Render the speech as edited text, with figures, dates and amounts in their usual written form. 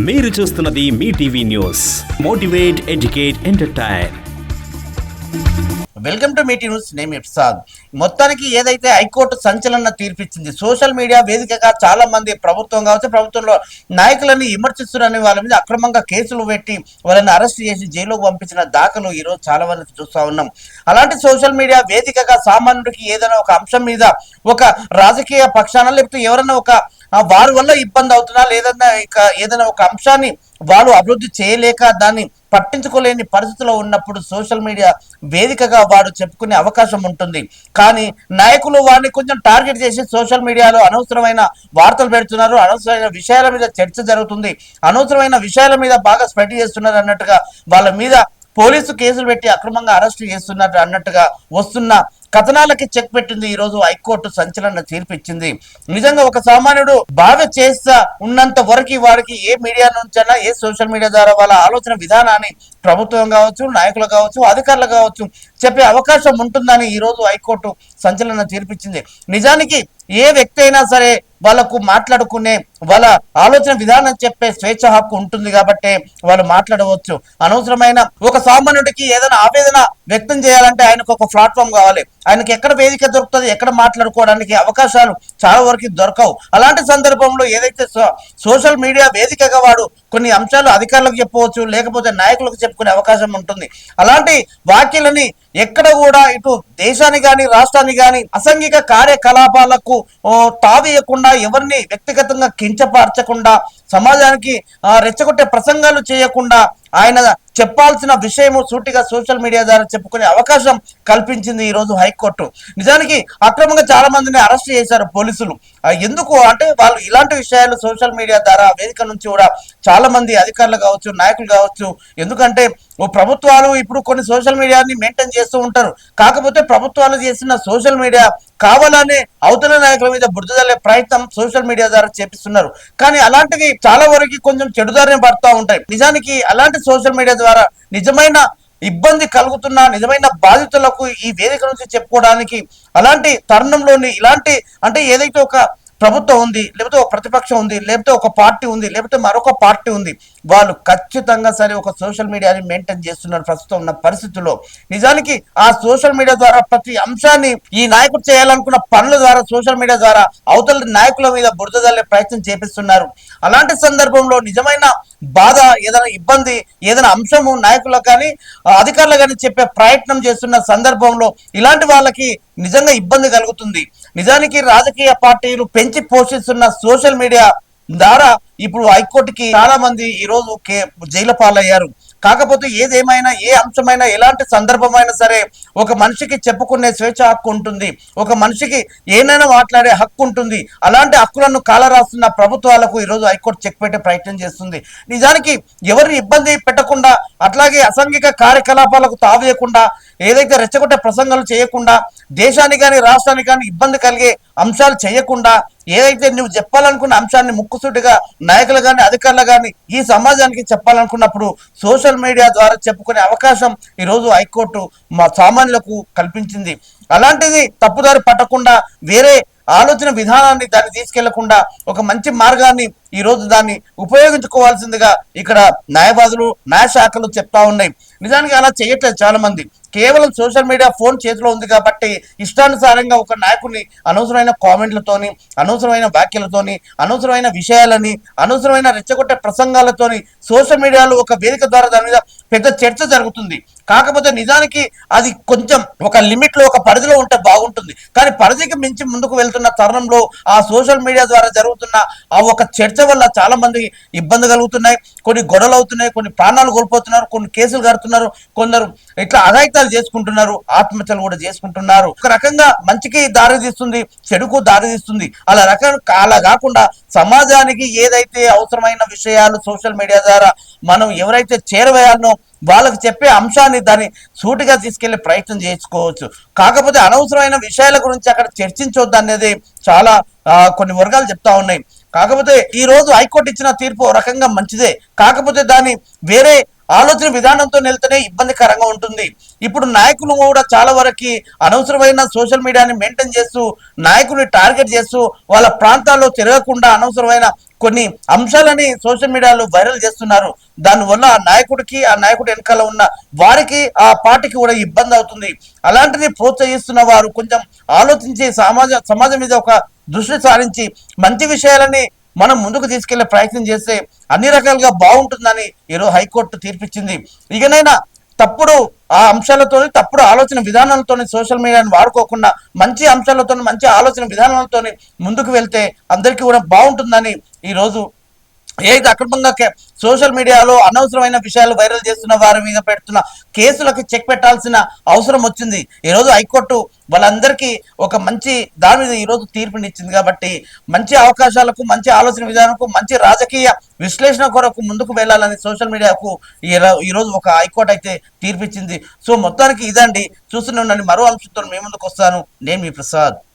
మీరు చూస్తున్నది Mee TV news. Motivate, educate, entertain. Welcome to మీటీ న్యూస్. నేను ఇర్సాద్. మొత్తానికి ఏదైతే హైకోర్టు సంచలన తీర్పిచ్చింది, సోషల్ మీడియా వేదికగా చాలా మంది ప్రభుత్వం కావచ్చు, ప్రభుత్వంలో నాయకులని విమర్శిస్తున్నారని వాళ్ళ మీద అక్రమంగా కేసులు పెట్టి వాళ్ళని అరెస్ట్ చేసి జైలుకు పంపించిన దాఖలు ఈరోజు చాలా మంది చూస్తూ ఉన్నాం. అలాంటి సోషల్ మీడియా వేదికగా సామాన్యుడికి ఏదైనా ఒక అంశం మీద ఒక రాజకీయ పక్షాన లేకపోతే ఎవరైనా ఒక వారి వల్ల ఇబ్బంది అవుతున్నా లేదన్నా ఇక ఏదైనా ఒక అంశాన్ని వాళ్ళు అభివృద్ధి చేయలేక దాన్ని పట్టించుకోలేని పరిస్థితిలో ఉన్నప్పుడు సోషల్ మీడియా వేదికగా వాడు చెప్పుకునే అవకాశం ఉంటుంది. కానీ నాయకులు వాడిని కొంచెం టార్గెట్ చేసి సోషల్ మీడియాలో అనవసరమైన వార్తలు పెడుతున్నారు, అనవసరమైన విషయాల మీద చర్చ జరుగుతుంది, అనవసరమైన విషయాల మీద బాగా స్ప్రెడ్ చేస్తున్నారు అన్నట్టుగా వాళ్ళ మీద పోలీసు కేసులు పెట్టి అక్రమంగా అరెస్ట్ చేస్తున్నారు అన్నట్టుగా వస్తున్న కథనాలకి చెక్ పెట్టింది ఈ రోజు హైకోర్టు సంచలన తీర్పు ఇచ్చింది. నిజంగా ఒక సామాన్యుడు బాగా చేస్తా ఉన్నంత వరకు వాడికి ఏ మీడియా నుంచైనా ఏ సోషల్ మీడియా ద్వారా వాళ్ళ ఆలోచన విధానాన్ని ప్రభుత్వం కావచ్చు, నాయకులు కావచ్చు, అధికారులు కావచ్చు చెప్పే అవకాశం ఉంటుందని ఈ రోజు హైకోర్టు సంచలన తీర్పిచ్చింది. నిజానికి ఏ వ్యక్తి అయినా సరే వాళ్ళకు మాట్లాడుకునే వాళ్ళ ఆలోచన విధానం చెప్పే స్వేచ్ఛ హక్కు ఉంటుంది కాబట్టి వాళ్ళు మాట్లాడవచ్చు. అనవసరమైన ఒక సామాన్యుడికి ఏదైనా ఆవేదన వ్యక్తం చేయాలంటే ఆయనకు ఒక ప్లాట్ఫామ్ కావాలి. ఆయనకి ఎక్కడ వేదిక దొరుకుతుంది, ఎక్కడ మాట్లాడుకోవడానికి అవకాశాలు చాలా వరకు దొరకవు. అలాంటి సందర్భంలో ఏదైతే సోషల్ మీడియా వేదికగా వాడు కొన్ని అంశాలు అధికారులకు చెప్పవచ్చు, లేకపోతే నాయకులకు చెప్పుకునే అవకాశం ఉంటుంది. అలాంటి వ్యాఖ్యలని ఎక్కడ కూడా ఇటు దేశాన్ని కానీ రాష్ట్రాన్ని కానీ అసాంఘిక కార్యకలాపాలకు తావేయకుండా, ఎవరిని వ్యక్తిగతంగా కించపరచకుండా, సమాజానికి రెచ్చగొట్టే ప్రసంగాలు చేయకుండా ఆయన చెప్పాల్సిన విషయము సూటిగా సోషల్ మీడియా ద్వారా చెప్పుకునే అవకాశం కల్పించింది ఈ రోజు హైకోర్టు. నిజానికి అక్రమంగా చాలా మందిని అరెస్ట్ చేశారు పోలీసులు. ఎందుకు అంటే వాళ్ళు ఇలాంటి విషయాలు సోషల్ మీడియా ద్వారా వేదిక నుంచి కూడా చాలా మంది అధికారులు కావచ్చు, నాయకులు కావచ్చు, ఎందుకంటే ప్రభుత్వాలు ఇప్పుడు కొన్ని సోషల్ మీడియాని మెయింటైన్ చేస్తూ ఉంటారు. కాకపోతే ప్రభుత్వాలు చేసిన సోషల్ మీడియా కావాలనే అవతల నాయకుల మీద బురదలే ప్రయత్నం సోషల్ మీడియా ద్వారా చేపిస్తున్నారు. కానీ అలాంటివి చాలా వరకు కొంచెం చెడుదారిని పడుతూ ఉంటాయి. నిజానికి అలాంటి సోషల్ మీడియా ద్వారా నిజమైన ఇబ్బంది కలుగుతున్న నిజమైన బాధితులకు ఈ వేదిక నుంచి చెప్పుకోవడానికి అలాంటి తరుణంలోని ఇలాంటి అంటే ఏదైతే ఒక ప్రభుత్వం ఉంది, లేకపోతే ఒక ప్రతిపక్షం ఉంది, లేకపోతే ఒక పార్టీ ఉంది, లేకపోతే మరొక పార్టీ ఉంది, వాళ్ళు ఖచ్చితంగా సరే ఒక సోషల్ మీడియాని మెయింటైన్ చేస్తున్నారు ప్రస్తుతం ఉన్న పరిస్థితుల్లో. నిజానికి ఆ సోషల్ మీడియా ద్వారా ప్రతి అంశాన్ని ఈ నాయకుడు చేయాలనుకున్న పనుల ద్వారా సోషల్ మీడియా ద్వారా అవతల నాయకుల మీద బురద జల్లే ప్రయత్నం చేపిస్తున్నారు. అలాంటి సందర్భంలో నిజమైన బాధ, ఏదైనా ఇబ్బంది, ఏదైనా అంశము నాయకులకు కానీ అధికారులు కానీ చెప్పే ప్రయత్నం చేస్తున్న సందర్భంలో ఇలాంటి వాళ్ళకి నిజంగా ఇబ్బంది కలుగుతుంది. నిజానికి రాజకీయ పార్టీలు పెంచి పోషిస్తున్న సోషల్ మీడియా ద్వారా ఇప్పుడు హైకోర్టుకి చాలా మంది ఈ రోజు జైలు పాలయ్యారు. కాకపోతే ఏదేమైనా ఏ అంశమైనా ఎలాంటి సందర్భమైనా సరే ఒక మనిషికి చెప్పుకునే స్వేచ్ఛ హక్కు ఉంటుంది, ఒక మనిషికి ఏనైనా మాట్లాడే హక్కు ఉంటుంది. అలాంటి హక్కులను కాలరాస్తున్న ప్రభుత్వాలకు ఈరోజు హైకోర్టు చెక్ పెట్టే ప్రయత్నం చేస్తుంది. నిజానికి ఎవరిని ఇబ్బంది పెట్టకుండా, అట్లాగే అసాంఘిక కార్యకలాపాలకు తావేయకుండా, ఏదైతే రెచ్చగొట్టే ప్రసంగాలు చేయకుండా, దేశానికి కానీ రాష్ట్రానికి కానీ ఇబ్బంది కలిగే అంశాలు చేయకుండా, ఏదైతే నువ్వు చెప్పాలనుకున్న అంశాన్ని ముక్కుసూటిగా నాయకులు కానీ అధికారులు కానీ ఈ సమాజానికి చెప్పాలనుకున్నప్పుడు సోషల్ మీడియా ద్వారా చెప్పుకునే అవకాశం ఈరోజు హైకోర్టు మా సామాన్యులకు కల్పించింది. అలాంటిది తప్పుదారి పట్టకుండా వేరే ఆలోచన విధానాన్ని దాన్ని తీసుకెళ్లకుండా ఒక మంచి మార్గాన్ని ఈరోజు దాన్ని ఉపయోగించుకోవాల్సిందిగా ఇక్కడ న్యాయవాదులు, న్యాయ శాఖలు చెప్తా ఉన్నాయి. నిజానికి అలా చేయట్లేదు చాలా మంది. కేవలం సోషల్ మీడియా ఫోన్ చేతిలో ఉంది కాబట్టి ఇష్టానుసారంగా ఒక నాయకుడిని అనవసరమైన కామెంట్లతోని, అనవసరమైన వ్యాఖ్యలతోని, అనవసరమైన విషయాలని, అనవసరమైన రెచ్చగొట్టే ప్రసంగాలతోని సోషల్ మీడియాలో ఒక వేదిక ద్వారా దాని మీద పెద్ద చర్చ జరుగుతుంది. కాకపోతే నిజానికి అది కొంచెం ఒక లిమిట్ లో, ఒక పరిధిలో ఉంటే బాగుంటుంది. కానీ పరిధికి మించి ముందుకు వెళ్తున్న తరుణంలో ఆ సోషల్ మీడియా ద్వారా జరుగుతున్న ఆ ఒక చర్చ వల్ల చాలా మంది ఇబ్బంది కలుగుతున్నాయి, కొన్ని గొడవలు అవుతున్నాయి, కొన్ని ప్రాణాలు కోల్పోతున్నారు, కొన్ని కేసులు కడుతున్నారు, కొందరు ఇట్లా అఘాయితాలు చేసుకుంటున్నారు, ఆత్మహత్యలు కూడా చేసుకుంటున్నారు. ఒక రకంగా మంచికి దారి తీస్తుంది, చెడుకు దారి తీస్తుంది. అలా కాకుండా సమాజానికి ఏదైతే అవసరమైన విషయాలు సోషల్ మీడియా ద్వారా మనం ఎవరైతే చేరవేయాలనో వాళ్ళకి చెప్పే అంశాన్ని దాన్ని సూటిగా తీసుకెళ్లే ప్రయత్నం చేసుకోవచ్చు. కాకపోతే అనవసరమైన విషయాల గురించి అక్కడ చర్చించొద్దు అనేది చాలా కొన్ని వర్గాలు చెప్తా ఉన్నాయి. కాకపోతే ఈ రోజు హైకోర్టు ఇచ్చిన తీర్పు రకంగా మంచిదే. కాకపోతే దాన్ని వేరే ఆలోచన విధానంతో వెళ్తేనే ఇబ్బందికరంగా ఉంటుంది. ఇప్పుడు నాయకులు కూడా చాలా వరకు అనవసరమైన సోషల్ మీడియాని మెయింటైన్ చేస్తూ నాయకుల్ని టార్గెట్ చేస్తూ వాళ్ళ ప్రాంతాల్లో తిరగకుండా అనవసరమైన కొన్ని అంశాలని సోషల్ మీడియాలో వైరల్ చేస్తున్నారు. దానివల్ల ఆ నాయకుడికి ఆ నాయకుడి వెనకాల ఉన్న వారికి ఆ పార్టీకి కూడా ఇబ్బంది అవుతుంది. అలాంటిది ప్రోత్సహిస్తున్న వారు కొంచెం ఆలోచించి సమాజం మీద ఒక దృష్టి సారించి మంచి విషయాలని మనం ముందుకు తీసుకెళ్లే ప్రయత్నం చేస్తే అన్ని రకాలుగా బాగుంటుందని ఈరోజు హైకోర్టు తీర్పిచ్చింది. ఇకనైనా తప్పుడు ఆ అంశాలతో తప్పుడు ఆలోచన విధానాలతోని సోషల్ మీడియాని వాడుకోకుండా మంచి అంశాలతో మంచి ఆలోచన విధానాలతో ముందుకు వెళ్తే అందరికీ కూడా బాగుంటుందని ఈరోజు ఏది అక్రమంగా సోషల్ మీడియాలో అనవసరమైన విషయాలు వైరల్ చేస్తున్న వారి మీద పెడుతున్న కేసులకు చెక్ పెట్టాల్సిన అవసరం వచ్చింది. ఈరోజు హైకోర్టు వాళ్ళందరికీ ఒక మంచి దాని మీద ఈరోజు తీర్పునిచ్చింది. కాబట్టి మంచి అవకాశాలకు మంచి ఆలోచన విధానంకు మంచి రాజకీయ విశ్లేషణ కొరకు ముందుకు వెళ్ళాలని సోషల్ మీడియాకు ఈరోజు ఒక హైకోర్టు అయితే తీర్పిచ్చింది. సో మొత్తానికి ఇదండి, చూస్తూనే ఉండండి. మరో అంశంతో మీ ముందుకు వస్తాను. నేను మీ ప్రసాద్.